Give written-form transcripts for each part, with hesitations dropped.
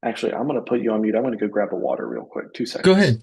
Actually, I'm going to put you on mute. I'm going to go grab a water real quick. Two Go seconds. ahead.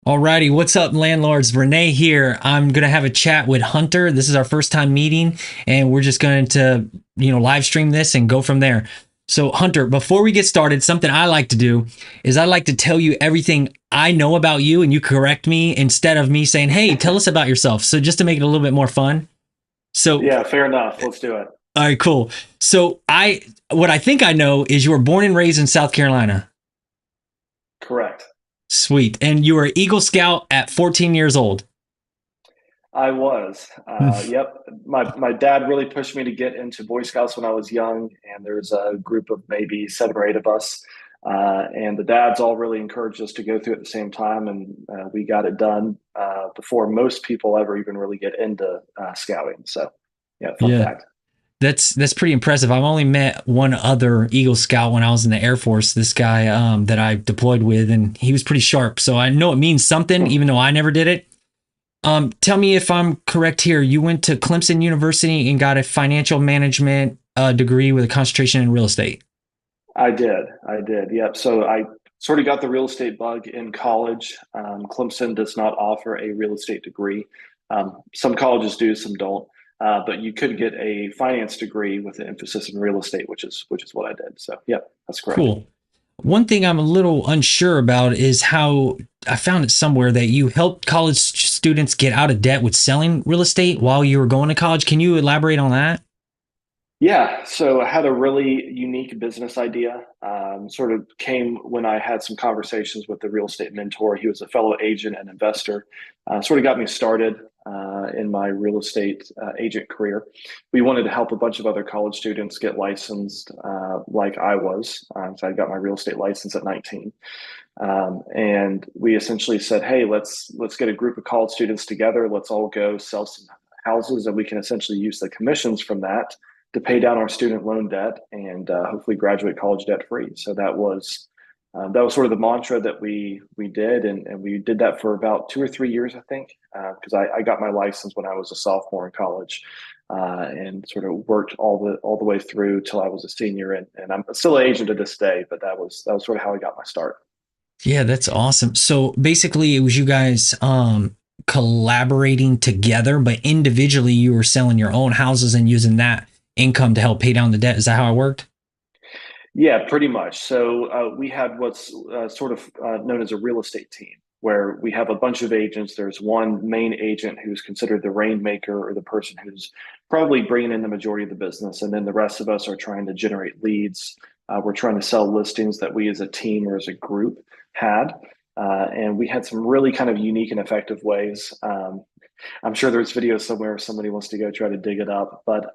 Alrighty, what's up, landlords? Renee here. I'm gonna have a chat with Hunter. This is our first time meeting, and we're just going to, live stream this and go from there. So, Hunter, before we get started, something I like to do is I like to tell you everything I know about you, and you correct me instead of me saying, "Hey, tell us about yourself." So, just to make it a little bit more fun. So, Yeah, fair enough. Let's do it. all right, cool. So, what I think I know is you were born and raised in South Carolina. Correct. Sweet, and you were Eagle Scout at 14 years old. I was. Yep. My dad really pushed me to get into Boy Scouts when I was young, and there's a group of maybe 7 or 8 of us. And the dads all really encouraged us to go through at the same time, and we got it done before most people ever even really get into scouting. So, yeah, fun Yeah. fact. That's pretty impressive. I've only met one other Eagle Scout when I was in the Air Force. This guy that I deployed with, and he was pretty sharp. So I know it means something, Hmm. even though I never did it. Tell me if I'm correct here. You went to Clemson University and got a financial management degree with a concentration in real estate. I did. I did. Yep. So I sort of got the real estate bug in college. Clemson does not offer a real estate degree. Some colleges do, some don't. But you could get a finance degree with an emphasis in real estate, which is what I did. So, yep, that's correct. Cool. One thing I'm a little unsure about is how I found it somewhere that you helped college students get out of debt with selling real estate while you were going to college. Can you elaborate on that? Yeah, so I had a really unique business idea. Sort of came when I had some conversations with the real estate mentor. He was a fellow agent and investor. Sort of got me started in my real estate agent career. We wanted to help a bunch of other college students get licensed, like I was. So I got my real estate license at 19, and we essentially said, "Hey, let's get a group of college students together. Let's all go sell some houses, and we can essentially use the commissions from that." To pay down our student loan debt and hopefully graduate college debt free. So that was sort of the mantra that we did, and we did that for about 2 or 3 years, I think, because I got my license when I was a sophomore in college, and sort of worked all the way through till I was a senior, and I'm still an agent to this day. But that was sort of how I got my start. Yeah, that's awesome. So basically, it was you guys collaborating together, but individually, you were selling your own houses and using that income to help pay down the debt. Is that how it worked? Yeah, pretty much. So we had what's sort of known as a real estate team, where we have a bunch of agents. There's one main agent who's considered the rainmaker or the person who's probably bringing in the majority of the business. And then the rest of us are trying to generate leads. We're trying to sell listings that we as a team or as a group had. And we had some really kind of unique and effective ways. I'm sure there's videos somewhere if somebody wants to go try to dig it up. But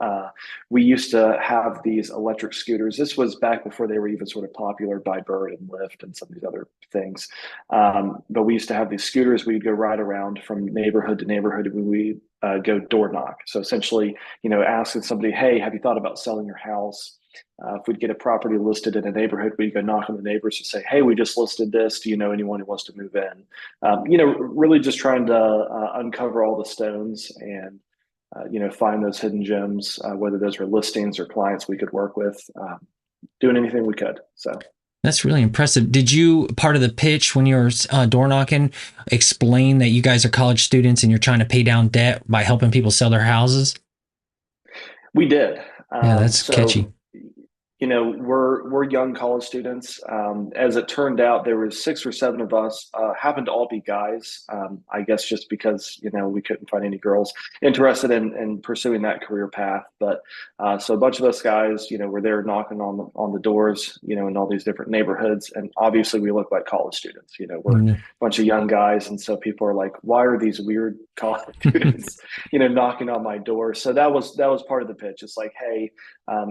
we used to have these electric scooters. This was back before they were even sort of popular by Bird and Lyft and some of these other things. But we used to have these scooters. We'd go ride around from neighborhood to neighborhood, and we go door knock. So essentially, asking somebody, "Hey, have you thought about selling your house?" If we'd get a property listed in a neighborhood, we'd go knock on the neighbors to say, "Hey, we just listed this. Do you know anyone who wants to move in?" Really just trying to uncover all the stones and find those hidden gems, whether those were listings or clients we could work with, doing anything we could. So That's really impressive. Did you, part of the pitch when you were door knocking, explain that you guys are college students and you're trying to pay down debt by helping people sell their houses? we did. Yeah, that's So catchy. we're young college students. As it turned out, there was 6 or 7 of us. Happened to all be guys. I guess just because we couldn't find any girls interested in pursuing that career path. But so a bunch of us guys, were there knocking on the doors, in all these different neighborhoods, and obviously we look like college students. We're a Mm. bunch of young guys, and so people are like, "Why are these weird college students, knocking on my door. So that was part of the pitch. It's like, hey,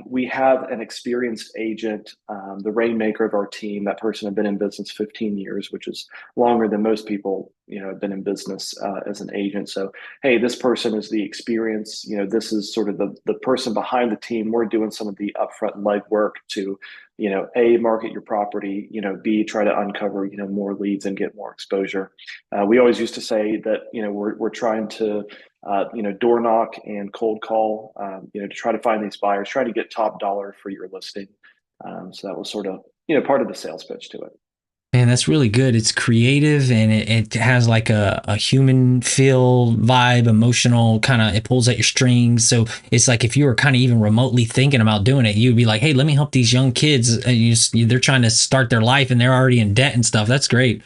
we have an experienced agent, the rainmaker of our team. That person had been in business 15 years, which is longer than most people, have been in business as an agent. So, hey, this person is the experience. This is sort of the person behind the team. We're doing some of the upfront legwork to, A, market your property, B, try to uncover, more leads and get more exposure. We always used to say that, we're trying to door knock and cold call, to try to find these buyers, try to get top dollar for your listing. So that was sort of, part of the sales pitch to it. Man, that's really good. It's creative and it has like a human feel, vibe, emotional kind of, it pulls at your strings. So it's like if you were kind of even remotely thinking about doing it, you'd be like, hey, let me help these young kids. And they're trying to start their life and they're already in debt and stuff. That's great.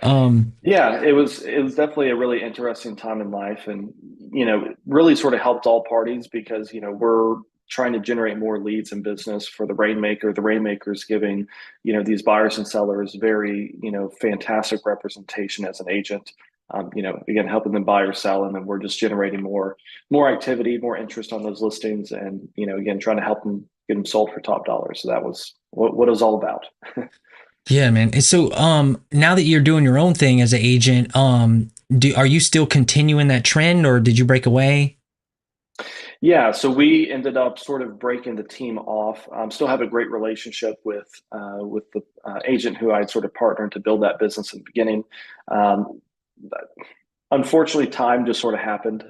Yeah, it was definitely a really interesting time in life, and really sort of helped all parties because we're trying to generate more leads and business for the rainmaker. The rainmaker is giving these buyers and sellers very fantastic representation as an agent. Again, helping them buy or sell, and then we're just generating more activity, more interest on those listings, and again, trying to help them get them sold for top dollar. So that was what it was all about. Yeah, man. And so, now that you're doing your own thing as an agent, are you still continuing that trend, or did you break away? Yeah, so we ended up sort of breaking the team off. Still have a great relationship with the agent who I sort of partnered to build that business in the beginning. Um, Unfortunately, time just sort of happened.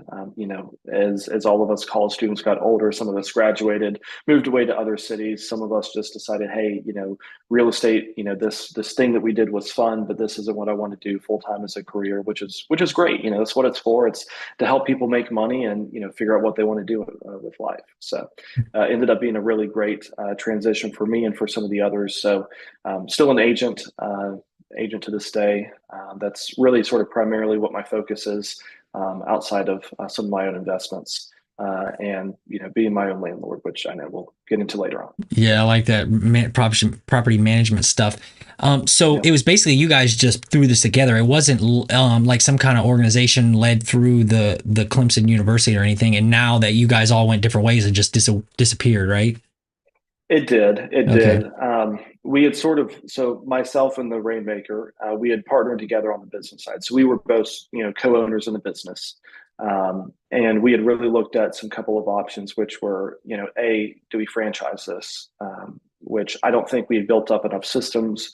As all of us college students got older, some of us graduated, moved away to other cities. Some of us just decided, hey, real estate, this thing that we did was fun, but this isn't what I want to do full time as a career, which is great. That's what it's for. It's to help people make money and figure out what they want to do with life. So, ended up being a really great transition for me and for some of the others. So, still an agent to this day. That's really sort of primarily what my focus is, outside of some of my own investments, and being my own landlord, which I know we'll get into later on. Yeah, I like that property management stuff. So Yeah. it was basically you guys just threw this together. It wasn't like some kind of organization led through the Clemson University or anything. And now that you guys all went different ways, it just disappeared, right? It did. It Okay. did. We had so myself and the Rainmaker, we had partnered together on the business side. So we were both, co-owners in the business. And we had really looked at some couple of options, which were, A, do we franchise this? Which I don't think we had built up enough systems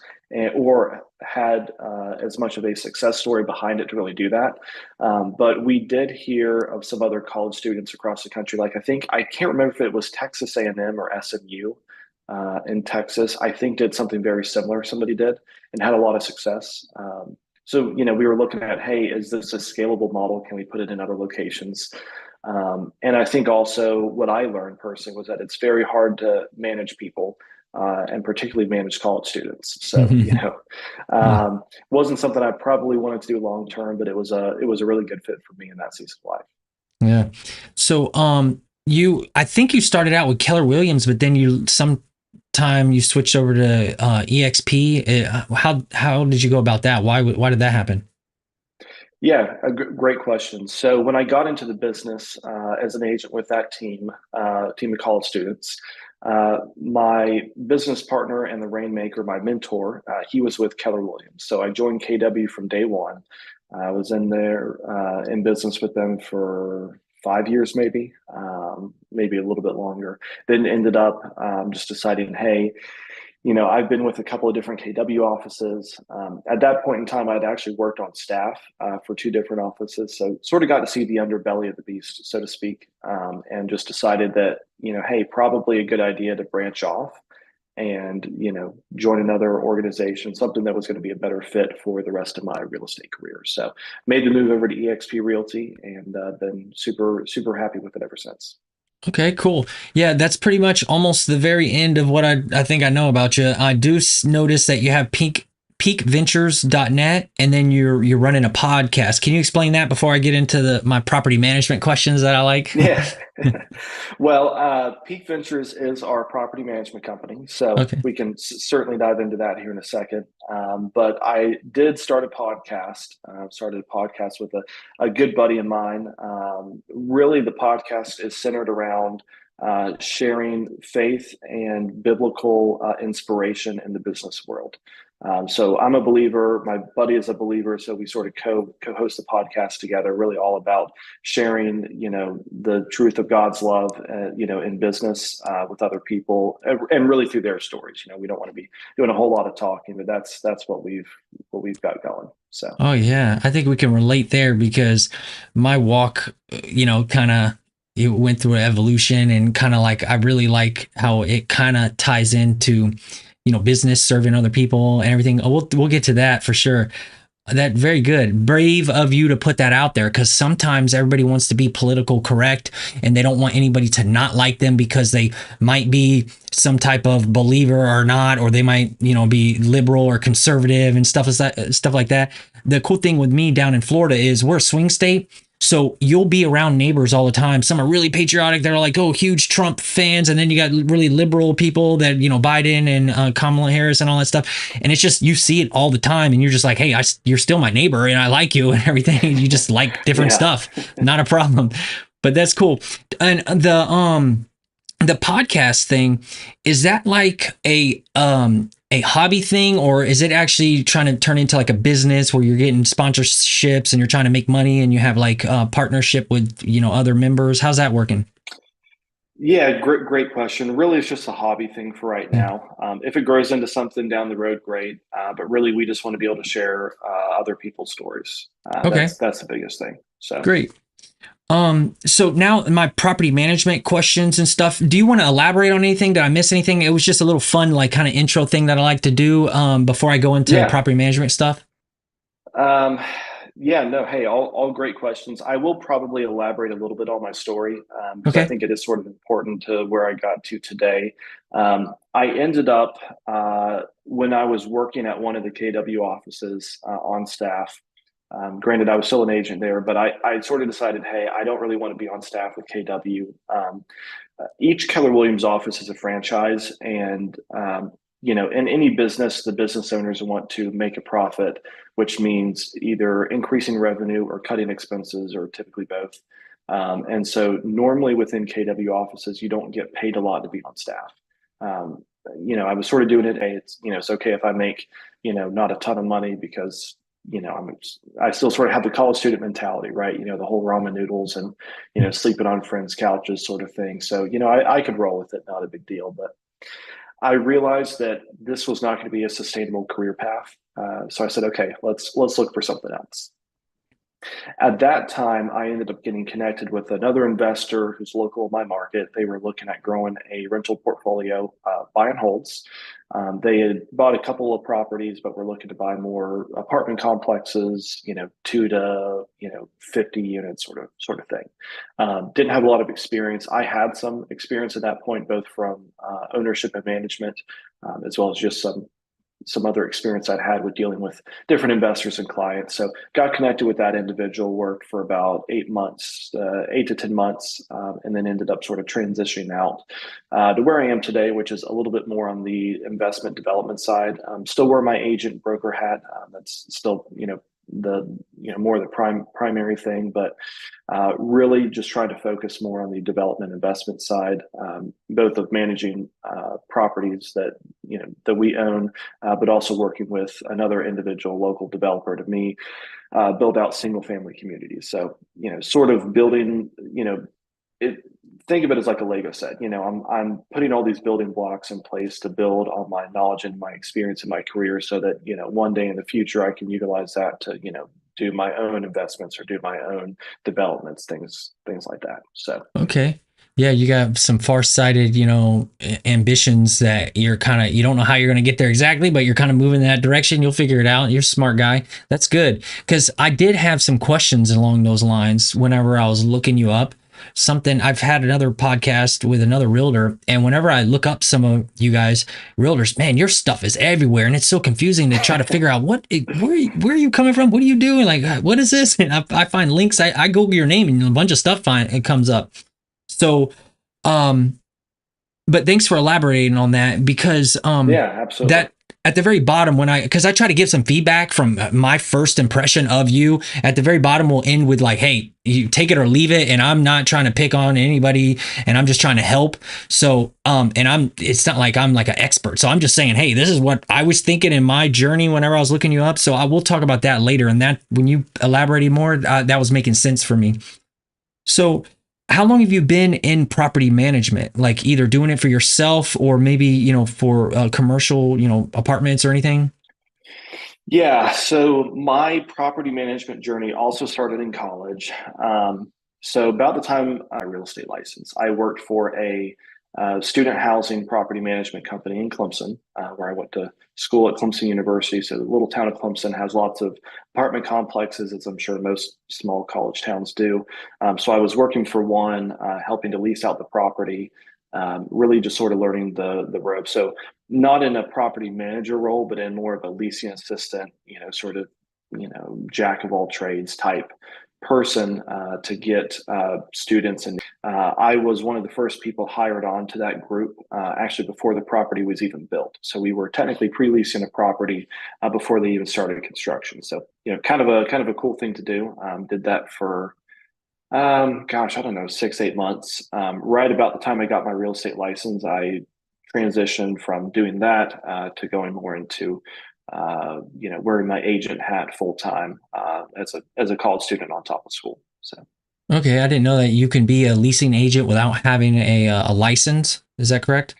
or had as much of a success story behind it to really do that. But we did hear of some other college students across the country. Like I can't remember if it was Texas A&M or SMU in Texas. I think did something very similar. Somebody did and had a lot of success. So we were looking at, hey, is this a scalable model? Can we put it in other locations? And I think also what I learned personally was that it's very hard to manage people, and particularly manage college students. So, Yeah. wasn't something I probably wanted to do long term, but it was a really good fit for me in that season of life. Yeah. So, I think you started out with Keller Williams, but then sometime you switched over to EXP. How did you go about that? Why did that happen? Yeah, great question. So when I got into the business as an agent with that team of college students, my business partner and the rainmaker, my mentor, he was with Keller Williams. So I joined KW from day one. I was in there in business with them for 5 years, maybe a little bit longer. Then ended up just deciding, hey, I've been with a couple of different KW offices. At that point in time, I'd actually worked on staff for two different offices. So sort of got to see the underbelly of the beast, so to speak, and just decided that, hey, probably a good idea to branch off and, join another organization, something that was going to be a better fit for the rest of my real estate career. So made the move over to EXP Realty and been super, super happy with it ever since. Okay, cool. Yeah, that's pretty much almost the very end of what I think I know about you. I do notice that you have peakventures.net, and then you're running a podcast. Can you explain that before I get into my property management questions that I like? Yeah. Well, Peak Ventures is our property management company, so Okay. we can certainly dive into that here in a second. But I did start a podcast. Started a podcast with a good buddy of mine. Really, the podcast is centered around sharing faith and biblical inspiration in the business world. So I'm a believer. My buddy is a believer. So we sort of co-host the podcast together, really all about sharing, the truth of God's love, in business with other people, and really through their stories. We don't want to be doing a whole lot of talking, but that's what we've got going. So. Oh yeah, I think we can relate there because my walk, kind of it went through an evolution, and kind of like I really like how it kind of ties into business, serving other people and everything. We'll get to that for sure. That very good. Brave of you to put that out there, because sometimes everybody wants to be political correct and they don't want anybody to not like them because they might be some type of believer or not, or they might, be liberal or conservative and stuff like that. The cool thing with me down in Florida is we're a swing state. So you'll be around neighbors all the time. Some are really patriotic. They're like, oh, huge Trump fans. And then you got really liberal people that, Biden and Kamala Harris and all that stuff. And it's just, you see it all the time. And you're just like, hey, you're still my neighbor and I like you and everything. You just like different stuff. Not a problem. But that's cool. And the podcast thing, is that like a hobby thing, or is it actually trying to turn into like a business where you're getting sponsorships and you're trying to make money and you have like a partnership with, other members? How's that working? Yeah, great question. Really, it's just a hobby thing for right now. If it grows into something down the road, great. But really, we just want to be able to share other people's stories. Okay. That's the biggest thing. So great. So now my property management questions and stuff, do you want to elaborate on anything? Did I miss anything? It was just a little fun, like kind of intro thing that I like to do, before I go into property management stuff. Yeah, no, hey, all great questions. I will probably elaborate a little bit on my story, because I think it is sort of important to where I got to today. I ended up, when I was working at one of the KW offices on staff. Granted, I was still an agent there, but I sort of decided, hey, I don't really want to be on staff with KW. Each Keller Williams office is a franchise, and in any business, the business owners want to make a profit, which means either increasing revenue or cutting expenses, or typically both. And so normally within KW offices, you don't get paid a lot to be on staff. I was sort of doing it, hey, it's okay if I make, not a ton of money, because I still sort of have the college student mentality, right? The whole ramen noodles and, sleeping on friends' couches sort of thing. So, I could roll with it, not a big deal. But I realized that this was not going to be a sustainable career path. So I said, okay, let's look for something else. At that time, I ended up getting connected with another investor who's local in my market. They were looking at growing a rental portfolio, buy and holds. They had bought a couple of properties, but were looking to buy more apartment complexes, 2 to 50 units, sort of thing. Didn't have a lot of experience. I had some experience at that point, both from ownership and management, as well as just some other experience I'd had with dealing with different investors and clients. So got connected with that individual, worked for about 8 to 10 months, and then ended up sort of transitioning out to where I am today, which is a little bit more on the investment development side. Still wear my agent broker hat. That's still, more of the primary thing, but really just trying to focus more on the development investment side, both of managing properties that we own, but also working with another individual local developer to me, build out single family communities. So sort of building, think of it as like a Lego set. I'm putting all these building blocks in place to build on my knowledge and my experience in my career, so that one day in the future I can utilize that to do my own investments or do my own developments, things like that. So okay. Yeah, you got some far-sighted, ambitions that you don't know how you're going to get there exactly, but you're kind of moving in that direction. You'll figure it out. You're a smart guy. That's good. Because I did have some questions along those lines whenever I was looking you up. something. I've had another podcast with another realtor, and whenever I look up some of you guys realtors, man, your stuff is everywhere, and it's so confusing to try to figure out where are you coming from? What are you doing? Like, what is this? And I find links. I Google your name, and a bunch of stuff it comes up. So, but thanks for elaborating on that, because Yeah, absolutely. that at the very bottom, because I try to give some feedback from my first impression of you, at the very bottom will end with like, hey, you take it or leave it, and I'm not trying to pick on anybody, and I'm just trying to help. So and it's not like I'm like an expert, so I'm just saying, hey, this is what I was thinking in my journey whenever I was looking you up. So I will talk about that later, and that when you elaborated more, that was making sense for me. So how long have you been in property management? Like either doing it for yourself or maybe, for commercial, apartments or anything? Yeah, so my property management journey also started in college. So about the time I real estate license, I worked for a student housing property management company in Clemson, where I went to school at Clemson University. So the little town of Clemson has lots of apartment complexes, as I'm sure most small college towns do. So I was working for one, helping to lease out the property, really just sort of learning the ropes. So not in a property manager role, but in more of a leasing assistant, sort of, jack of all trades type person, to get students. And I was one of the first people hired on to that group, actually before the property was even built. So we were technically pre-leasing a property before they even started construction. So, kind of a cool thing to do. Did that for gosh, I don't know, 6, 8 months. Right about the time I got my real estate license, I transitioned from doing that to going more into, wearing my agent hat full time as a college student on top of school. So Okay, I didn't know that you can be a leasing agent without having a license. Is that correct?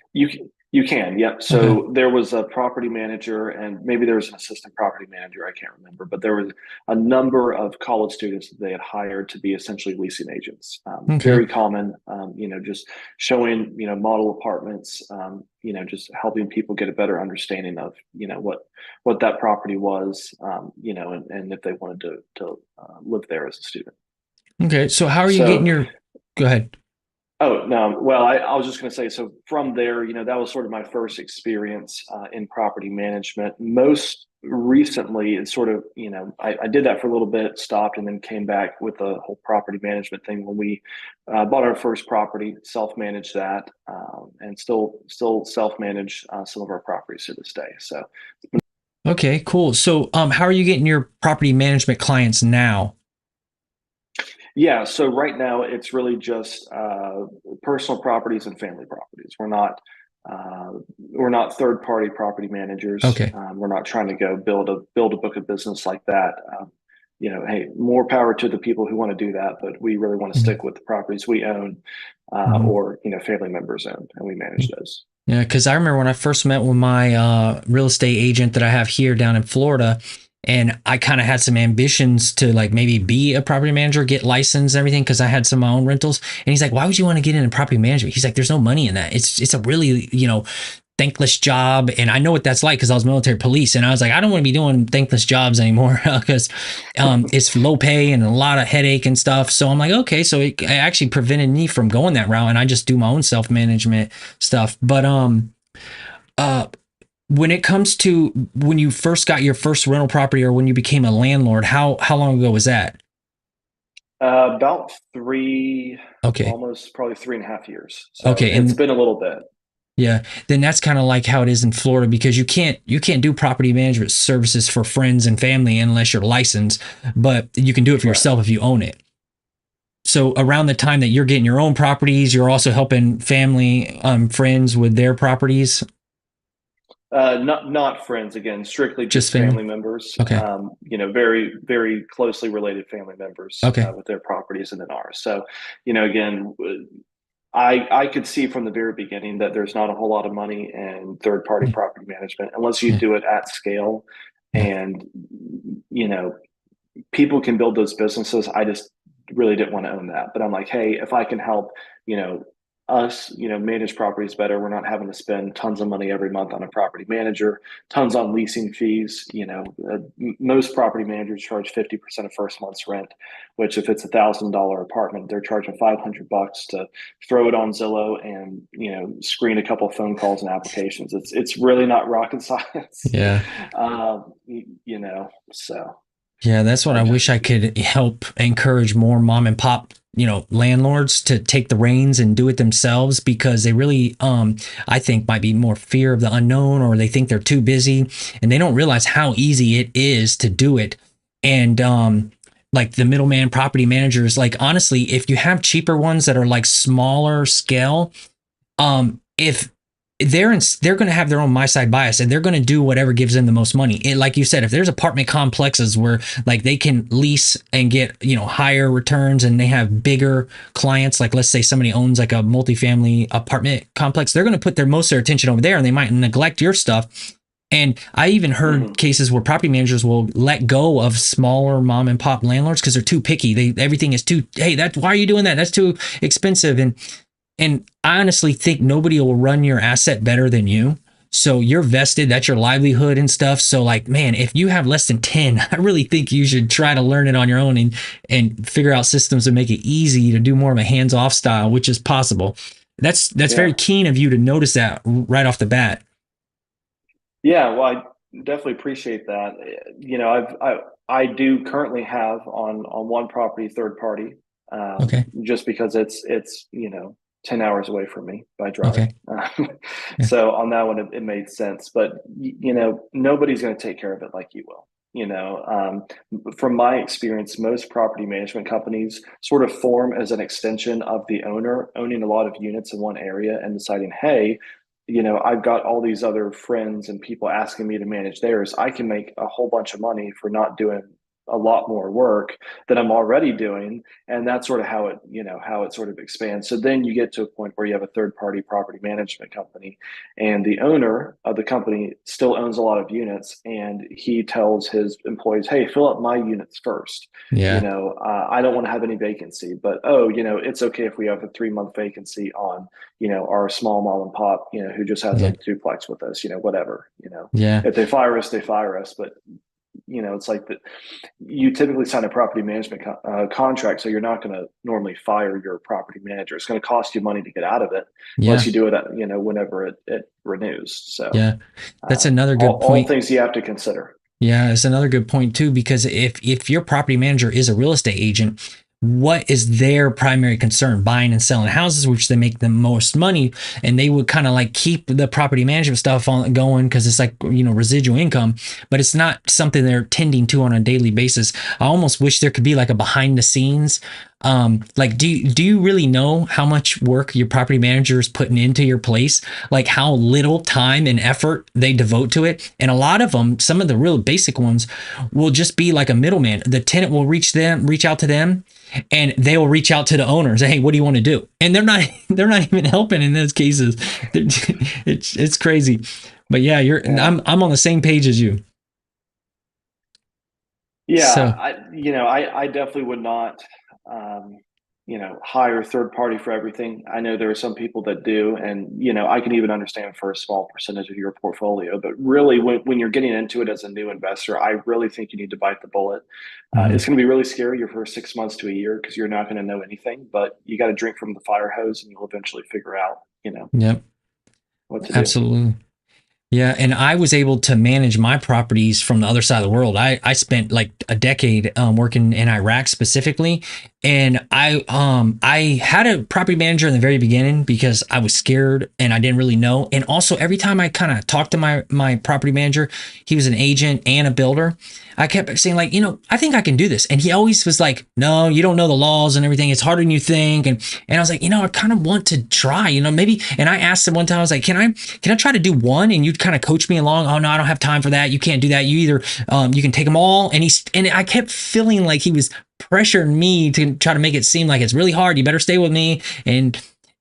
you can, yep. Okay. So there was a property manager, and maybe there was an assistant property manager. I can't remember, but there was a number of college students that they had hired to be essentially leasing agents. Okay. Very common, just showing model apartments, just helping people get a better understanding of what that property was, and if they wanted to live there as a student. Okay. So how are you getting So your? Go ahead. Oh, no. Well, I was just going to say, so from there, that was sort of my first experience in property management. Most recently, it's sort of, I did that for a little bit, stopped, and then came back with the whole property management thing when we bought our first property, self-managed that, and still self-manage some of our properties to this day. So, Okay. Cool. So how are you getting your property management clients now? yeah, so right now it's really just personal properties and family properties. We're not third party property managers. Okay. We're not trying to go build a book of business like that. Hey, more power to the people who want to do that, but we really want to Mhm. stick with the properties we own, Mhm. or family members own, and we manage those. Yeah, because I remember when I first met with my real estate agent that I have here down in Florida, and I kind of had some ambitions to like maybe be a property manager, get licensed and everything, because I had some of my own rentals. And he's like, "Why would you want to get into property management?" He's like, "There's no money in that. It's a really thankless job." And I know what that's like because I was military police, and I was like, I don't want to be doing thankless jobs anymore because it's low pay and a lot of headache and stuff. So I'm like, okay, so it actually prevented me from going that route, and I just do my own self management stuff. But uh, when it comes to when you first got your first rental property or when you became a landlord, how long ago was that? About three, Okay. almost probably 3.5 years. So Okay. it's And been a little bit. yeah, then that's kind of like how it is in Florida because you can't do property management services for friends and family unless you're licensed, but you can do it for Right. yourself if you own it. So around the time that you're getting your own properties, you're also helping family friends with their properties, Not friends again, strictly just just family. family members. Okay. Very very closely related family members Okay. with their properties and then ours. So, again, I could see from the very beginning that there's not a whole lot of money in third party Yeah. property management unless you Yeah. do it at scale, Yeah. and you know people can build those businesses. I just really didn't want to own that, but I'm like, hey, if I can help, you know us, manage properties better. We're not having to spend tons of money every month on a property manager, tons on leasing fees. Most property managers charge 50% of first month's rent, which if it's $1,000 apartment, they're charging $500 to throw it on Zillow and, screen a couple of phone calls and applications. It's really not rocket science. Yeah. So Yeah, that's what I wish I could help encourage more mom and pop, landlords to take the reins and do it themselves, because they really, I think, might be more fear of the unknown, or they think they're too busy and they don't realize how easy it is to do it. And like the middleman property managers, like honestly, if you have cheaper ones that are like smaller scale, if they're going to have their own my side bias, and they're going to do whatever gives them the most money. Like you said, if there's apartment complexes where like they can lease and get higher returns, and they have bigger clients, like let's say somebody owns like a multifamily apartment complex, they're going to put most of their attention over there, and they might neglect your stuff. And I even heard cases where property managers will let go of smaller mom and pop landlords because they're too picky. Everything is too, hey, why are you doing that? That's too expensive. And I honestly think nobody will run your asset better than you. So you're vested, that's your livelihood and stuff. So like, man, if you have less than 10, I really think you should try to learn it on your own and figure out systems to make it easy to do more of a hands-off style, which is possible. That's very keen of you to notice that right off the bat. Yeah, well, I definitely appreciate that. I do currently have on one property third party, Okay. just because it's 10 hours away from me by drive. Okay. Yeah. So on that one, it made sense. But nobody's going to take care of it like you will. From my experience, most property management companies sort of form as an extension of the owner owning a lot of units in one area and deciding, hey, I've got all these other friends and people asking me to manage theirs. I can make a whole bunch of money for not doing a lot more work that I'm already doing. And that's sort of how it sort of expands. So then you get to a point where you have a third party property management company, and the owner of the company still owns a lot of units, and he tells his employees, hey, fill up my units first. Yeah. I don't want to have any vacancy, but it's okay if we have a 3-month vacancy on, our small mom and pop, who just has a duplex with us, whatever, Yeah. if they fire us, they fire us. But it's like that. You typically sign a property management contract, so you're not going to normally fire your property manager. It's going to cost you money to get out of it, unless you do it, whenever it renews. So yeah, that's another good point. All things you have to consider. Yeah, it's another good point too, because if your property manager is a real estate agent, what is their primary concern? Buying and selling houses, which they make the most money, and they would kind of like keep the property management stuff on going because it's like residual income, but it's not something they're tending to on a daily basis. I almost wish there could be like a behind the scenes. Like, do you really know how much work your property manager is putting into your place? Like how little time and effort they devote to it? And a lot of them, some of the real basic ones, will just be like a middleman. The tenant will reach out to them, and they will reach out to the owners. Hey, what do you want to do? And they're not even helping in those cases. It's crazy. But yeah, I'm on the same page as you. Yeah, So, I definitely would not, hire third party for everything. I know there are some people that do, and I can even understand for a small percentage of your portfolio. But really, when you're getting into it as a new investor, I really think you need to bite the bullet. It's going to be really scary your first 6 months to a year because you're not going to know anything. But you got to drink from the fire hose, and you'll eventually figure out, yep, what to do. Absolutely. Yeah, and I was able to manage my properties from the other side of the world. I spent like a decade working in Iraq specifically, and I had a property manager in the very beginning because I was scared and I didn't really know. And also every time I kind of talked to my property manager, he was an agent and a builder. I kept saying like, I think I can do this. And he always was like, no, you don't know the laws and everything. It's harder than you think. And I was like, I kind of want to try, maybe. And I asked him one time, I was like, can I try to do one? And you'd kind of coach me along. Oh no, I don't have time for that. You can't do that. You either, you can take them all. And I kept feeling like he was pressuring me to try to make it seem like it's really hard. You better stay with me. And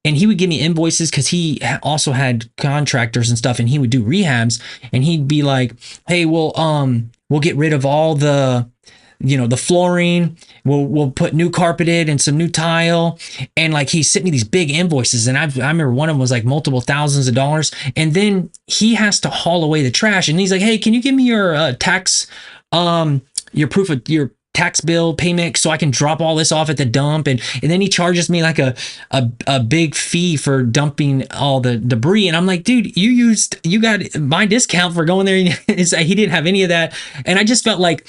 he would give me invoices because he also had contractors and stuff, and he would do rehabs, and he'd be like, hey, we'll get rid of all the the flooring. We'll put new carpeted and some new tile. And like he sent me these big invoices, and I remember one of them was like multiple thousands of dollars. And then he has to haul away the trash, and he's like, "Hey, can you give me your tax, your proof of your tax bill payment so I can drop all this off at the dump?" And then he charges me like a big fee for dumping all the debris. And I'm like, dude, you got my discount for going there. He didn't have any of that. And I just felt like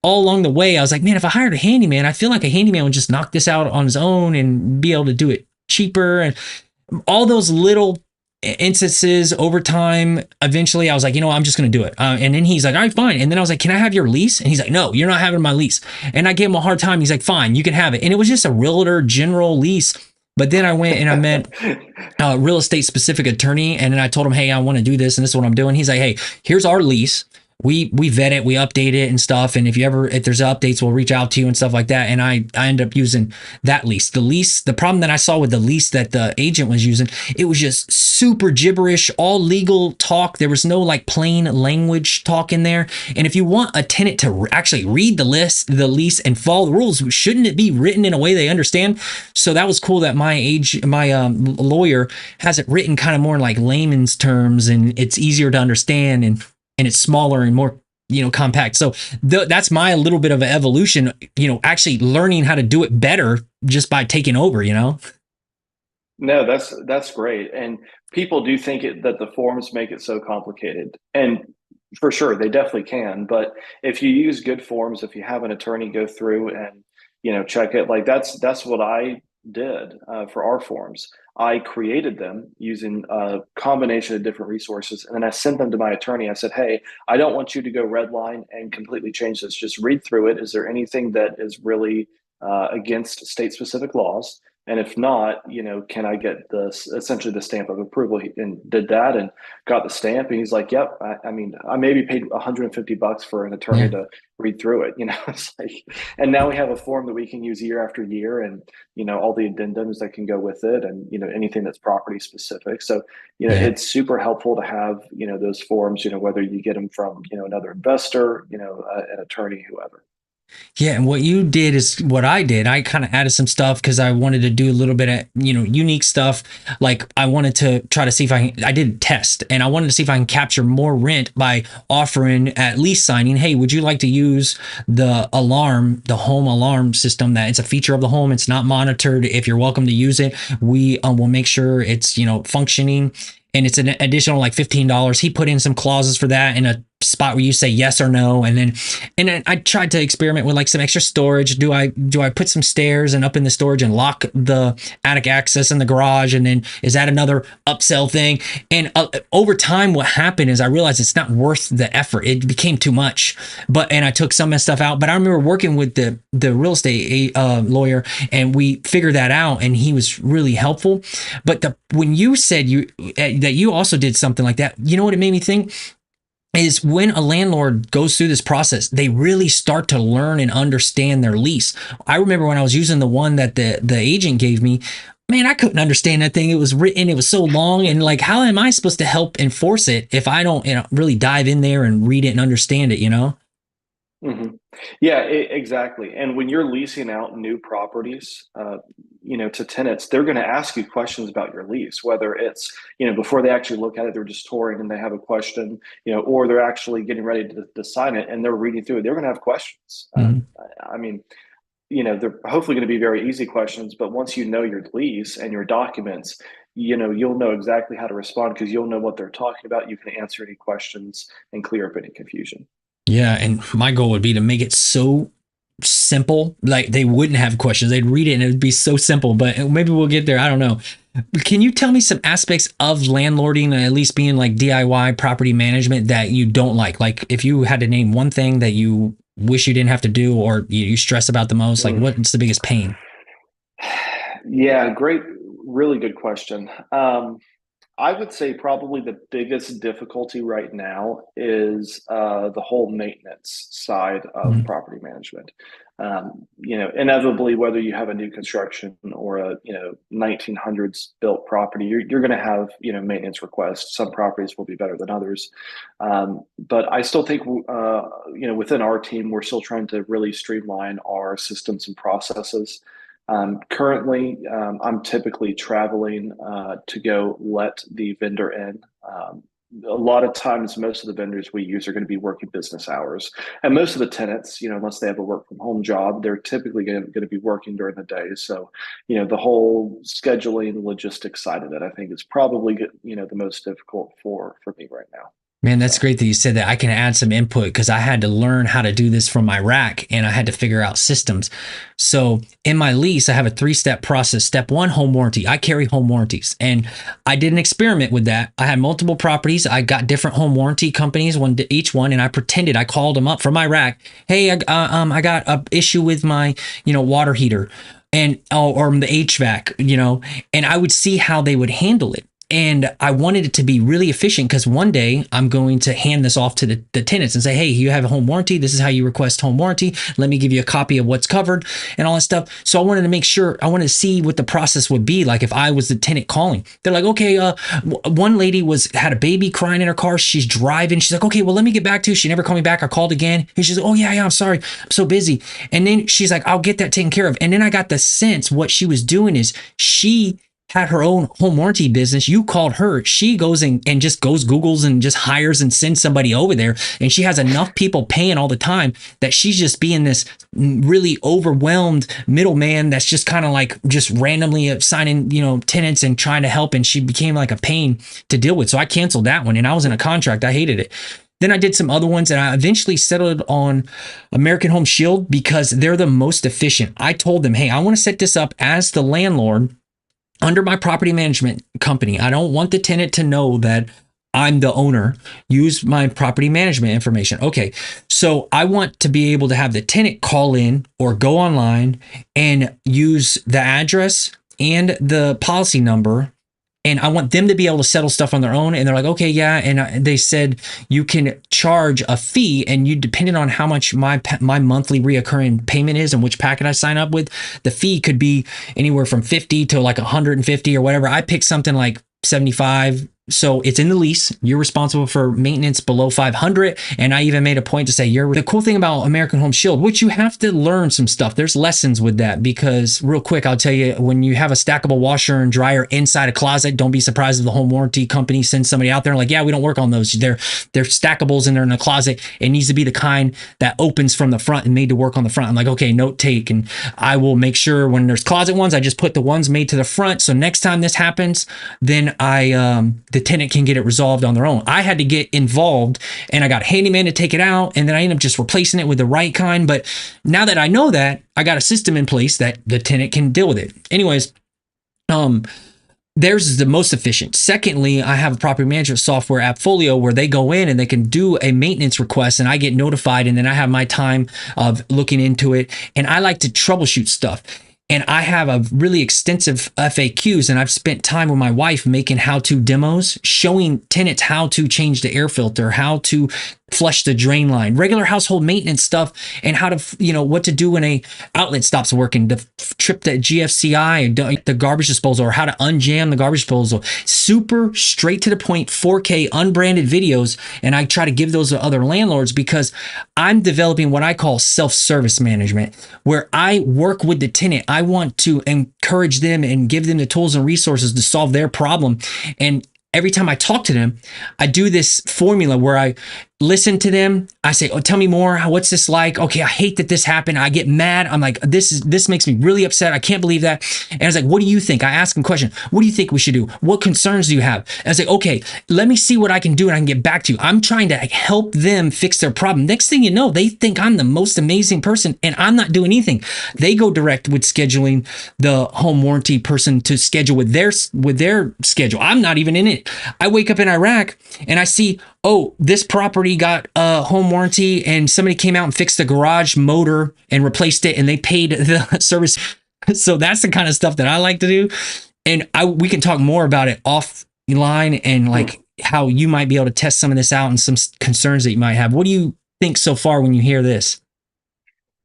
all along the way, I was like, man, if I hired a handyman, I feel like a handyman would just knock this out on his own and be able to do it cheaper. And all those little instances over time, eventually I was like, I'm just going to do it. And then he's like, all right, fine. And then I was like, can I have your lease? And he's like, no, you're not having my lease. And I gave him a hard time. He's like, fine, you can have it. And it was just a realtor general lease. But then I went and I met a real estate specific attorney. And then I told him, hey, I want to do this. And this is what I'm doing. He's like, hey, here's our lease. We vet it, we update it and stuff. And if there's updates, we'll reach out to you and stuff like that. And I end up using that lease. The problem that I saw with the lease that the agent was using, it was just super gibberish, all legal talk. There was no like plain language talk in there. And if you want a tenant to actually read the lease and follow the rules, shouldn't it be written in a way they understand? So that was cool that my lawyer has it written kind of more like layman's terms, and it's easier to understand, and it's smaller and more, compact. So that's my little bit of an evolution, actually learning how to do it better just by taking over, No, that's great. And people do think that the forms make it so complicated. And for sure, they definitely can. But if you use good forms, if you have an attorney go through and, check it, like that's what I did for our forms. I created them using a combination of different resources, and then I sent them to my attorney. I said, hey, I don't want you to go redline and completely change this. Just read through it. Is there anything that is really against state specific laws? And if not, can I get essentially the stamp of approval? And did that and got the stamp. And he's like, yep. I mean, I maybe paid $150 for an attorney to read through it. It's like, and now we have a form that we can use year after year, and all the addendums that can go with it, and anything that's property specific. So it's super helpful to have those forms. Whether you get them from another investor, an attorney, whoever. Yeah, and what you did is what I did. I kind of added some stuff because I wanted to do a little bit of, unique stuff. Like I wanted to try to see if I did a test, and I wanted to see if I can capture more rent by offering at least signing, hey, would you like to use the home alarm system that it's a feature of the home. It's not monitored. If you're welcome to use it, we will make sure it's, functioning. And it's an additional like $15. He put in some clauses for that in a spot where you say yes or no. And then I tried to experiment with like some extra storage. Do I put some stairs and up in the storage and lock the attic access in the garage? And then is that another upsell thing? And over time, what happened is I realized it's not worth the effort. It became too much. And I took some of the stuff out. But I remember working with the real estate lawyer, and we figured that out, and he was really helpful. But when you said that you also did something like that, you know what it made me think? Is when a landlord goes through this process, they really start to learn and understand their lease. I remember when I was using the one that the agent gave me, man, I couldn't understand that thing. It was written, it was so long. And like, how am I supposed to help enforce it if I don't really dive in there and read it and understand it, Mm-hmm. Yeah, exactly. And when you're leasing out new properties, to tenants, they're going to ask you questions about your lease, whether it's, before they actually look at it, they're just touring and they have a question, or they're actually getting ready to sign it and they're reading through it. They're going to have questions. Mm-hmm. I mean, they're hopefully going to be very easy questions, but once you know your lease and your documents, you'll know exactly how to respond because you'll know what they're talking about. You can answer any questions and clear up any confusion. Yeah, and my goal would be to make it so simple, like they wouldn't have questions. They'd read it and it would be so simple, but maybe we'll get there. I don't know. Can you tell me some aspects of landlording, at least being like DIY property management, that you don't like? Like if you had to name one thing that you wish you didn't have to do, or you stress about the most, like what's the biggest pain? Yeah, great. Really good question. I would say probably the biggest difficulty right now is the whole maintenance side of Mhm. property management. Inevitably, whether you have a new construction or a 1900s built property, you're going to have maintenance requests. Some properties will be better than others, but I still think within our team, we're still trying to really streamline our systems and processes. Currently, I'm typically traveling to go let the vendor in. A lot of times, most of the vendors we use are going to be working business hours, and most of the tenants, unless they have a work from home job, they're typically going to be working during the day. So, the whole scheduling logistics side of it, I think, is probably the most difficult for me right now. Man, that's So. great that you said that. I can add some input because I had to learn how to do this from my rack and I had to figure out systems. So in my lease, I have a 3-step process. Step one, home warranty. I carry home warranties and I did an experiment with that. I had multiple properties. I got different home warranty companies, one to each one, and I pretended I called them up from my rack. Hey, I got a issue with my, water heater and or the HVAC, and I would see how they would handle it. And I wanted it to be really efficient because one day I'm going to hand this off to the tenants and say, hey, you have a home warranty. This is how you request home warranty. Let me give you a copy of what's covered and all that stuff. So I wanted to make sure, I wanted to see what the process would be like if I was the tenant calling. They're like, okay, one lady had a baby crying in her car. She's driving. She's like, okay, well, let me get back to you. She never called me back. I called again. And she's like, oh, yeah, I'm sorry. I'm so busy. And then she's like, I'll get that taken care of. And then I got the sense what she was doing is she had her own home warranty business. You called her. She goes and just goes Googles and just hires and sends somebody over there. And she has enough people paying all the time that she's just being this really overwhelmed middleman that's just kind of like just randomly assigning, tenants and trying to help. And she became like a pain to deal with. So I canceled that one and I was in a contract. I hated it. Then I did some other ones and I eventually settled on American Home Shield because they're the most efficient. I told them, hey, I want to set this up as the landlord under my property management company. I don't want the tenant to know that I'm the owner. Use my property management information. Okay. So I want to be able to have the tenant call in or go online and use the address and the policy number. And I want them to be able to settle stuff on their own. And they're like, okay, yeah. And they said you can charge a fee, and you, depending on how much my monthly reoccurring payment is and which packet I sign up with, the fee could be anywhere from 50 to like 150 or whatever. I picked something like 75. So it's in the lease. You're responsible for maintenance below 500. And I even made a point to say, the cool thing about American Home Shield, which you have to learn some stuff. There's lessons with that because real quick, I'll tell you, when you have a stackable washer and dryer inside a closet, don't be surprised if the home warranty company sends somebody out there and like, yeah, we don't work on those. They're stackables and they're in a closet. It needs to be the kind that opens from the front and made to work on the front. I'm like, okay, note take. And I will make sure when there's closet ones, I just put the ones made to the front. So next time this happens, then the tenant can get it resolved on their own. I had to get involved and I got a handyman to take it out, and then I ended up just replacing it with the right kind. But now that I know that, I got a system in place that the tenant can deal with it. Anyways, theirs is the most efficient. Secondly, I have a property management software, Appfolio, where they go in and they can do a maintenance request and I get notified, and then I have my time of looking into it. And I like to troubleshoot stuff. And I have a really extensive FAQs, and I've spent time with my wife making how-to demos, showing tenants how to change the air filter, how to flush the drain line, regular household maintenance stuff, and how to, what to do when a outlet stops working, to trip the GFCI, the garbage disposal, or how to unjam the garbage disposal. Super straight to the point, 4K unbranded videos. And I try to give those to other landlords because I'm developing what I call self-service management, where I work with the tenant. I want to encourage them and give them the tools and resources to solve their problem. And every time I talk to them, I do this formula where I listen to them. I say, oh, tell me more. What's this like? Okay, I hate that this happened. I get mad. I'm like, this makes me really upset. I can't believe that. And I was like, what do you think? I ask them a question. What do you think we should do? What concerns do you have? And I was like, okay, let me see what I can do and I can get back to you. I'm trying to help them fix their problem. Next thing you know, they think I'm the most amazing person and I'm not doing anything. They go direct with scheduling the home warranty person to schedule with their schedule. I'm not even in it. I wake up in Iraq and I see, oh, this property got a home warranty and somebody came out and fixed the garage motor and replaced it and they paid the service. So that's the kind of stuff that I like to do. And we can talk more about it off line and like how you might be able to test some of this out and some concerns that you might have. What do you think so far when you hear this?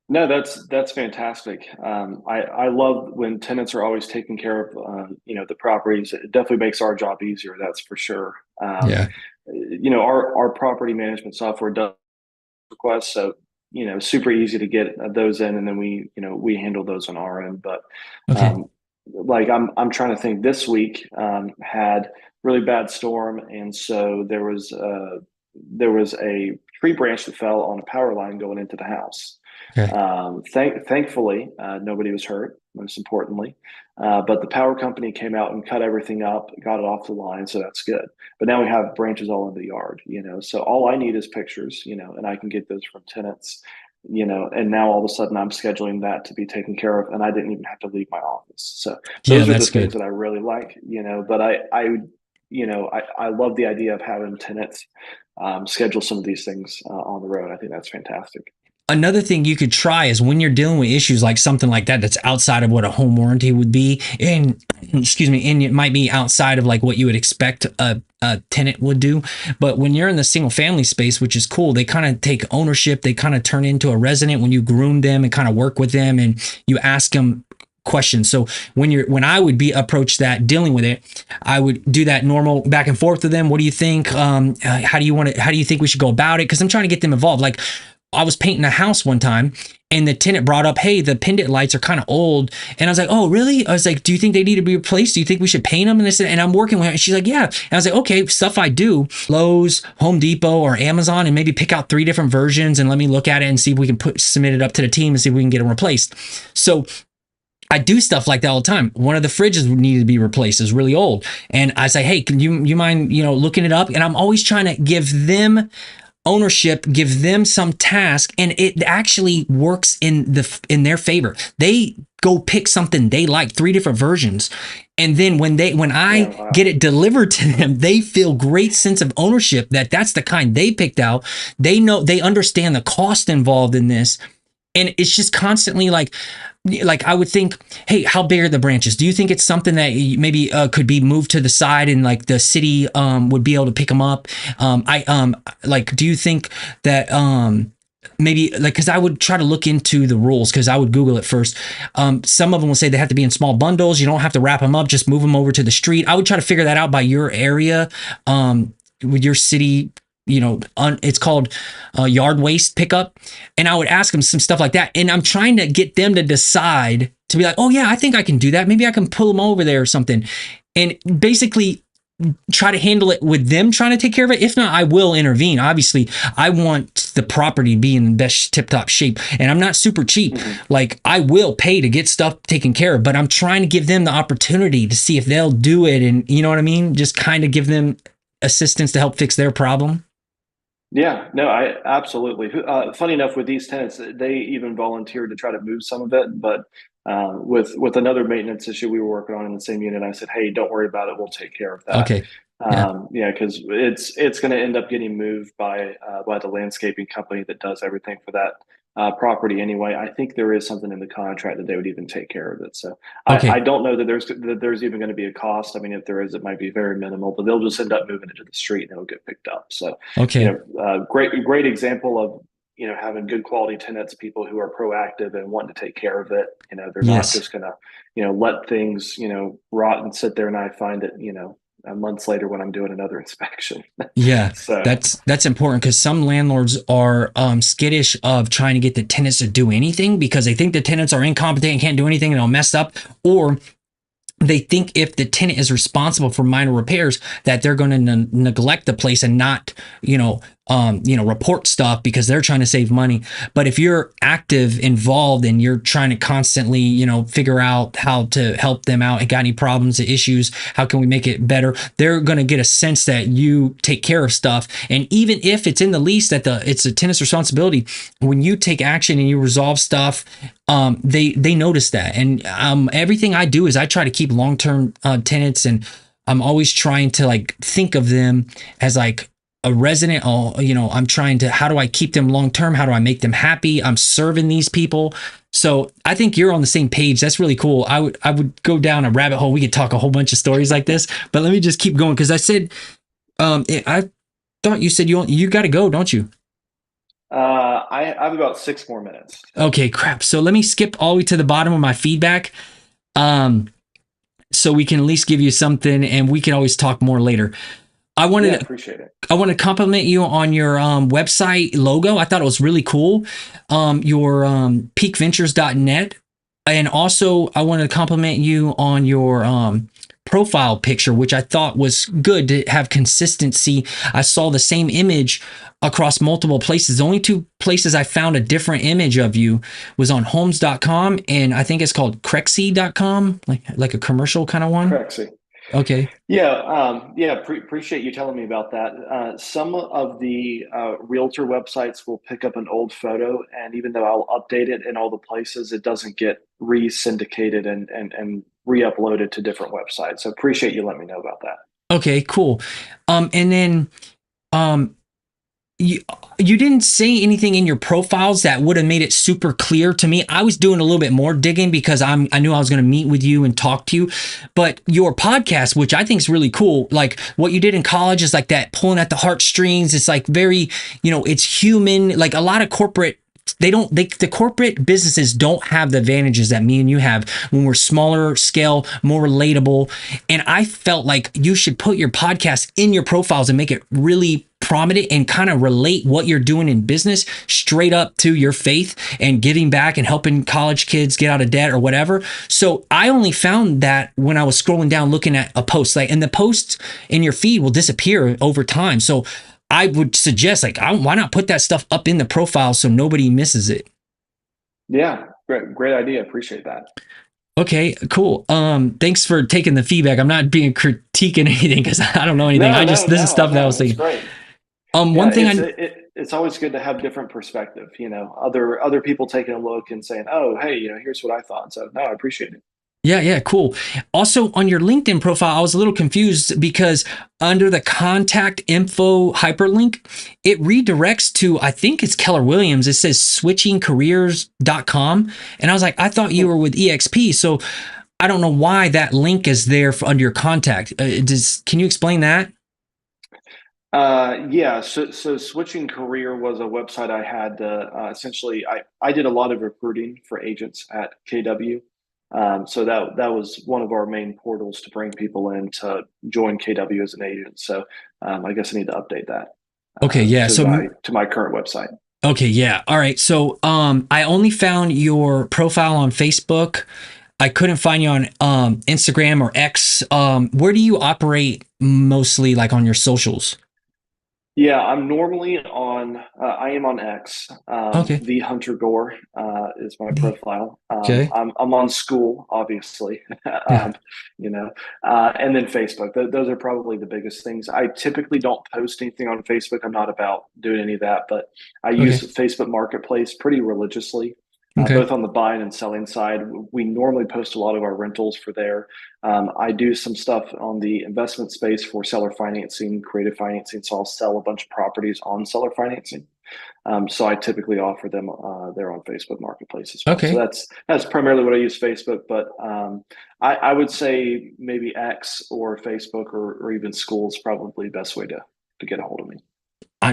No, that's fantastic. I love when tenants are always taking care of the properties. It definitely makes our job easier. That's for sure. Yeah. Our property management software does requests, so super easy to get those in, and then we handle those on our end. But Okay. um, like I'm trying to think. This week had really bad storm, and so there was a tree branch that fell on a power line going into the house. Okay. Thankfully, nobody was hurt, most importantly. But the power company came out and cut everything up, got it off the line, so that's good. But now we have branches all in the yard, so all I need is pictures, and I can get those from tenants, and now all of a sudden I'm scheduling that to be taken care of, and I didn't even have to leave my office. So Yeah, those are the that's things good. that I really like, but I love the idea of having tenants schedule some of these things on the road. I think that's fantastic. Another thing you could try is when you're dealing with issues like something like that that's outside of what a home warranty would be, and excuse me, and it might be outside of like what you would expect a tenant would do. But when you're in the single family space, which is cool, they kind of take ownership. They kind of turn into a resident when you groom them and kind of work with them and you ask them questions. So when I would be approach that dealing with it, I would do that normal back and forth with them. What do you think? How do you think we should go about it? Because I'm trying to get them involved. Like I was painting a house one time and the tenant brought up, hey, the pendant lights are kind of old. And I was like, oh, really? I was like, do you think they need to be replaced? Do you think we should paint them? And I'm working with her. And she's like, yeah. And I was like, okay, stuff I do, Lowe's, Home Depot, or Amazon, and maybe pick out 3 different versions and let me look at it and see if we can submit it up to the team and see if we can get them replaced. So I do stuff like that all the time. One of the fridges needed to be replaced. It's really old. And I say, hey, can you mind, looking it up? And I'm always trying to give them ownership, give them some task, and it actually works in their favor. They go pick something they like, 3 different versions, and then when Yeah, I wow. get it delivered to them, they feel great sense of ownership that that's the kind they picked out. They know, they understand the cost involved in this, and it's just constantly like I would think, hey, how big are the branches? Do you think it's something that maybe could be moved to the side and like the city would be able to pick them up? Do you think that maybe like, because I would try to look into the rules because I would Google it first. Some of them will say they have to be in small bundles. You don't have to wrap them up, just move them over to the street. I would try to figure that out by your area, with your city. It's called yard waste pickup, and I would ask them some stuff like that, and I'm trying to get them to decide to be like, oh yeah, I think I can do that, maybe I can pull them over there or something, and basically try to handle it with them trying to take care of it. If not, I will intervene. Obviously, I want the property to be in the best tip-top shape, and I'm not super cheap. Mhm. Like I will pay to get stuff taken care of, but I'm trying to give them the opportunity to see if they'll do it, and you know what I mean, just kind of give them assistance to help fix their problem. Yeah, no, I absolutely. Funny enough, with these tenants, they even volunteered to try to move some of it. But with another maintenance issue we were working on in the same unit, I said, "Hey, don't worry about it. We'll take care of that." Okay. Yeah. Yeah, because it's going to end up getting moved by the landscaping company that does everything for that property anyway. I think there is something in the contract that they would even take care of it. So I Okay. don't know that there's even going to be a cost. I mean, if there is, it might be very minimal, but they'll just end up moving it to the street and it'll get picked up. So Okay. great example of having good quality tenants, people who are proactive and want to take care of it. They're not Yes. just gonna let things rot and sit there, and I find it months later when I'm doing another inspection. Yeah. So That's important because some landlords are skittish of trying to get the tenants to do anything because they think the tenants are incompetent and can't do anything and they'll mess up, or they think if the tenant is responsible for minor repairs that they're going to neglect the place and not report stuff because they're trying to save money. But if you're active, involved, and you're trying to constantly figure out how to help them out and got any problems, issues, how can we make it better, they're going to get a sense that you take care of stuff. And even if it's in the lease that it's a tenant's responsibility, when you take action and you resolve stuff, they notice that. And everything I do is I try to keep long-term tenants, and I'm always trying to like think of them as like a resident. I'm trying to, how do I keep them long term? How do I make them happy? I'm serving these people. So I think you're on the same page. That's really cool. I would go down a rabbit hole. We could talk a whole bunch of stories like this, but let me just keep going. Cause I said, I thought you said you got to go, don't you? I have about 6 more minutes. Okay, crap. So let me skip all the way to the bottom of my feedback. So we can at least give you something, and we can always talk more later. I wanted to Appreciate it. I want to compliment you on your website logo. I thought it was really cool. Your peakventures.net. And also, I want to compliment you on your profile picture, which I thought was good to have consistency. I saw the same image across multiple places. The only two places I found a different image of you was on homes.com, and I think it's called Crexy.com, like a commercial kind of one. Correct. Okay. Appreciate you telling me about that. Some of the realtor websites will pick up an old photo, and even though I'll update it in all the places, it doesn't get re-syndicated and re-uploaded to different websites. So appreciate you letting me know about that. Okay, cool. And then you didn't say anything in your profiles that would have made it super clear to me. I was doing a little bit more digging because I knew I was going to meet with you and talk to you. But your podcast, which I think is really cool, like what you did in college is like that pulling at the heartstrings. It's like very, it's human. Like a lot of corporate, the corporate businesses don't have the advantages that me and you have when we're smaller scale, more relatable. And I felt like you should put your podcast in your profiles and make it really prominent and kind of relate what you're doing in business straight up to your faith and giving back and helping college kids get out of debt or whatever. So I only found that when I was scrolling down looking at a post, and the posts in your feed will disappear over time. So I would suggest, why not put that stuff up in the profile so nobody misses it? Yeah, great idea. Appreciate that. Okay, cool. Thanks for taking the feedback. I'm not being critiquing anything because I don't know anything. This is stuff that I was thinking. Great. One thing it's always good to have different perspective. Other people taking a look and saying, "Oh, hey, here's what I thought." So no, I appreciate it. Yeah, cool. Also, on your LinkedIn profile, I was a little confused because under the contact info hyperlink, it redirects to, I think it's Keller Williams. It says switchingcareers.com. And I was like, I thought you were with EXP. So I don't know why that link is there under your contact. Can you explain that? So Switching Career was a website I had. Essentially, I did a lot of recruiting for agents at KW. So that was one of our main portals to bring people in to join KW as an agent. So I guess I need to update that. Okay, yeah. To my current website. Okay, yeah. All right. So I only found your profile on Facebook. I couldn't find you on Instagram or X. Where do you operate mostly, like on your socials? Yeah, I'm normally on. I am on X. Okay. The Hunter Gore is my profile. Okay. I'm on School, obviously. Yeah. And then Facebook. Those are probably the biggest things. I typically don't post anything on Facebook. I'm not about doing any of that, but I use Facebook Marketplace pretty religiously. Both on the buying and selling side. We normally post a lot of our rentals for there. I do some stuff on the investment space for seller financing, creative financing. So I'll sell a bunch of properties on seller financing. So I typically offer them there on Facebook Marketplace as well. Okay. So that's primarily what I use Facebook, but I would say maybe X or Facebook or even School is probably the best way to get a hold of me.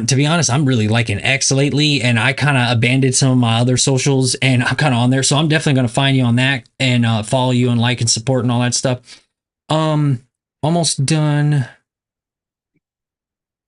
To be honest, I'm really liking X lately, and I kind of abandoned some of my other socials, and I'm kind of on there. So I'm definitely going to find you on that and follow you and like and support and all that stuff. Almost done.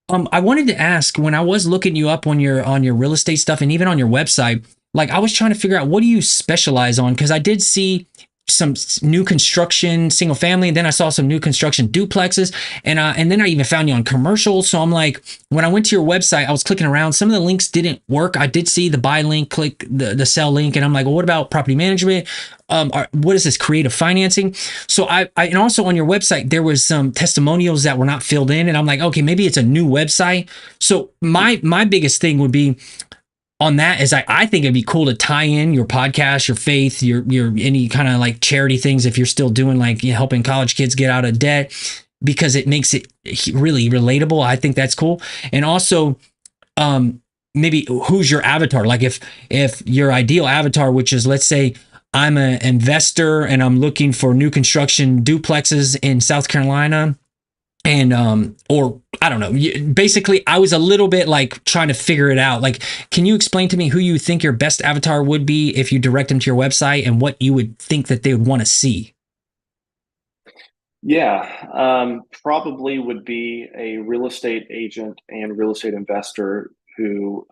I wanted to ask, when I was looking you up on your real estate stuff and even on your website, like I was trying to figure out, what do you specialize on? Because I did see some new construction single family, and then I saw some new construction duplexes, and then I even found you on commercial. So I'm like, when I went to your website, I was clicking around, some of the links didn't work. I did see the buy link, click the sell link, and I'm like, well, what about property management? What is this, creative financing? So I and also on your website there was some testimonials that were not filled in, and I'm like, okay, maybe it's a new website. So my biggest thing would be on that is I think it'd be cool to tie in your podcast, your faith, your any kind of like charity things, if you're still doing like helping college kids get out of debt, because it makes it really relatable. I think that's cool. And also, maybe who's your avatar? Like if your ideal avatar, which is, let's say I'm an investor and I'm looking for new construction duplexes in South Carolina, and or I don't know, basically I was a little bit like trying to figure it out. Like, can you explain to me who you think your best avatar would be if you direct them to your website, and what you would think that they would want to see? Yeah, probably would be a real estate agent and real estate investor who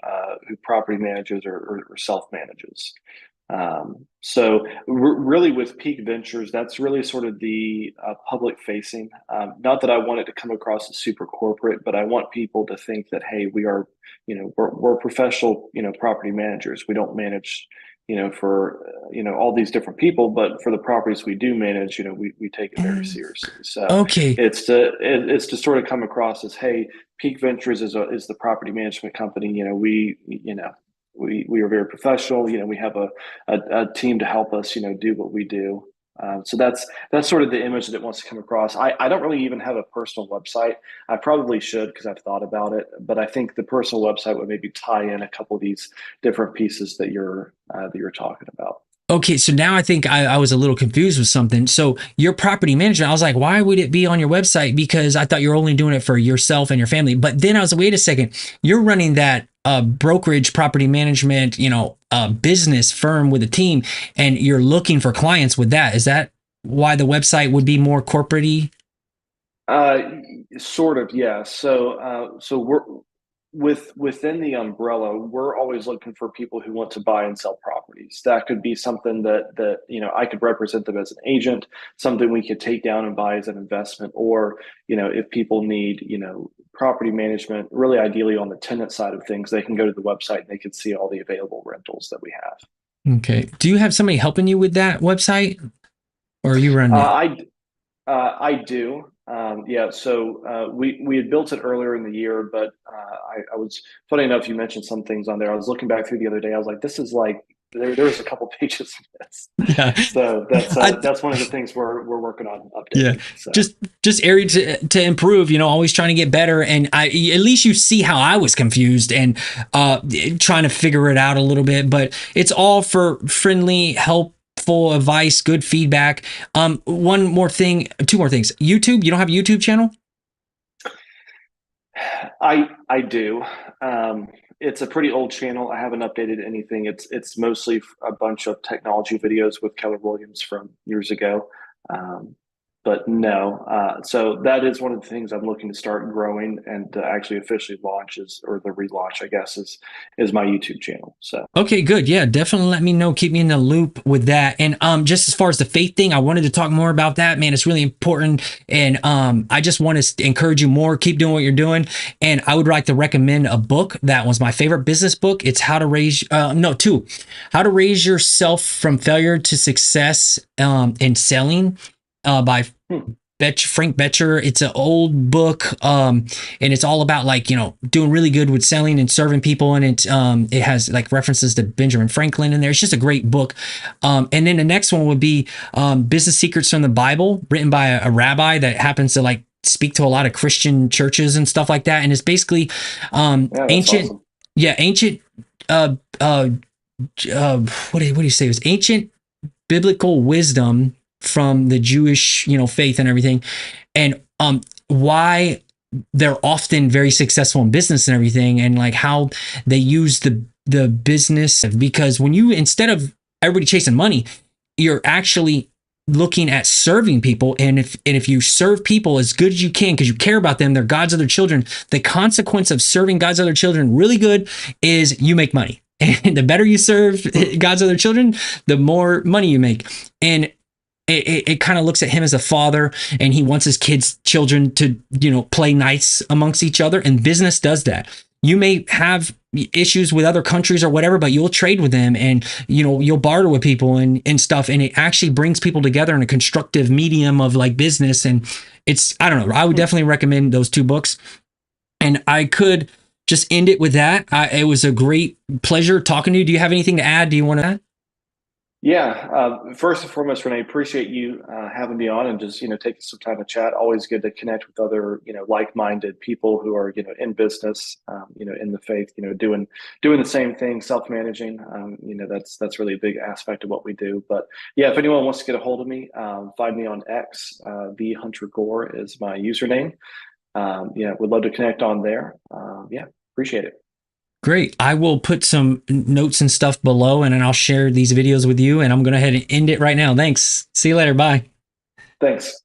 property manages or self manages. Really with Peak Ventures, that's really sort of the public facing. Not that I want it to come across as super corporate, but I want people to think that, hey, we are, we're professional, property managers. We don't manage, for, all these different people, but for the properties we do manage, we take it very seriously. So Okay. it's to sort of come across as, hey, Peak Ventures is the property management company. We are very professional. We have a team to help us, do what we do. So that's sort of the image that it wants to come across. I don't really even have a personal website. I probably should, because I've thought about it, but I think the personal website would maybe tie in a couple of these different pieces that you're talking about. Okay, so now I think I was a little confused with something. So your property management, I was like, why would it be on your website? Because I thought you were only doing it for yourself and your family. But then I was, wait a second, you're running that brokerage property management, business firm with a team, and you're looking for clients with that. Is that why the website would be more corporate-y? Uh, Sort of, yeah. So we're within the umbrella. We're always looking for people who want to buy and sell properties. That could be something that I could represent them as an agent, something we could take down and buy as an investment, or if people need property management, really ideally on the tenant side of things, they can go to the website and they can see all the available rentals that we have. Okay. Do you have somebody helping you with that website, or are you running it? I I do. Yeah, so we had built it earlier in the year, but I was funny enough. You mentioned some things on there. I was looking back through the other day. I was like, this is like there was a couple pages Yeah. missed. So I, that's one of the things we're working on Yeah, updating. So just area to improve. Always trying to get better. And I at least you see how I was confused and trying to figure it out a little bit. But it's all for friendly, helpful advice, good feedback. One more thing, two more things. YouTube. You don't have a YouTube channel? I do. It's a pretty old channel. I haven't updated anything. It's mostly a bunch of technology videos with Keller Williams from years ago. Um, but no, so that is one of the things I'm looking to start growing and to actually officially launch or the relaunch, I guess, is my YouTube channel. So Okay, good. Yeah, definitely let me know. Keep me in the loop with that. And just as far as the faith thing, I wanted to talk more about that. Man, it's really important. And I just want to encourage you more. Keep doing what you're doing. And I would like to recommend a book that was my favorite business book. It's How to Raise Yourself from Failure to Success in Selling by hmm. Frank Betcher. It's an old book, and it's all about doing really good with selling and serving people, and it has like references to Benjamin Franklin in there. It's just a great book. And then the next one would be Business Secrets from the Bible, written by a rabbi that happens to speak to a lot of Christian churches and stuff like that. And it's basically Yeah, that's ancient, awesome. yeah, ancient. Uh, uh, what do you say? It was ancient biblical wisdom from the Jewish, faith and everything, and why they're often very successful in business and everything, and like how they use the business. Because when you, instead of everybody chasing money, you're actually looking at serving people, and if you serve people as good as you can because you care about them, they're God's other children. The consequence of serving God's other children really good is you make money. And the better you serve God's other children, the more money you make. And it kind of looks at him as a father, and he wants his children to play nice amongst each other, and business does that. You may have issues with other countries or whatever, but you'll trade with them, and you'll barter with people and stuff, and it actually brings people together in a constructive medium of business. And I don't know, I would definitely recommend those two books. And I could just end it with that. It was a great pleasure talking to you. Do you have anything to add? Do you want to add? Yeah. First and foremost, Renee, appreciate you having me on and just taking some time to chat. Always good to connect with other like-minded people who are in business, in the faith, doing the same thing, self-managing. That's really a big aspect of what we do. But yeah, if anyone wants to get a hold of me, find me on X. The Hunter Gore is my username. Yeah, would love to connect on there. Yeah, appreciate it. Great. I will put some notes and stuff below, and then I'll share these videos with you. And I'm going to head and end it right now. Thanks. See you later. Bye. Thanks.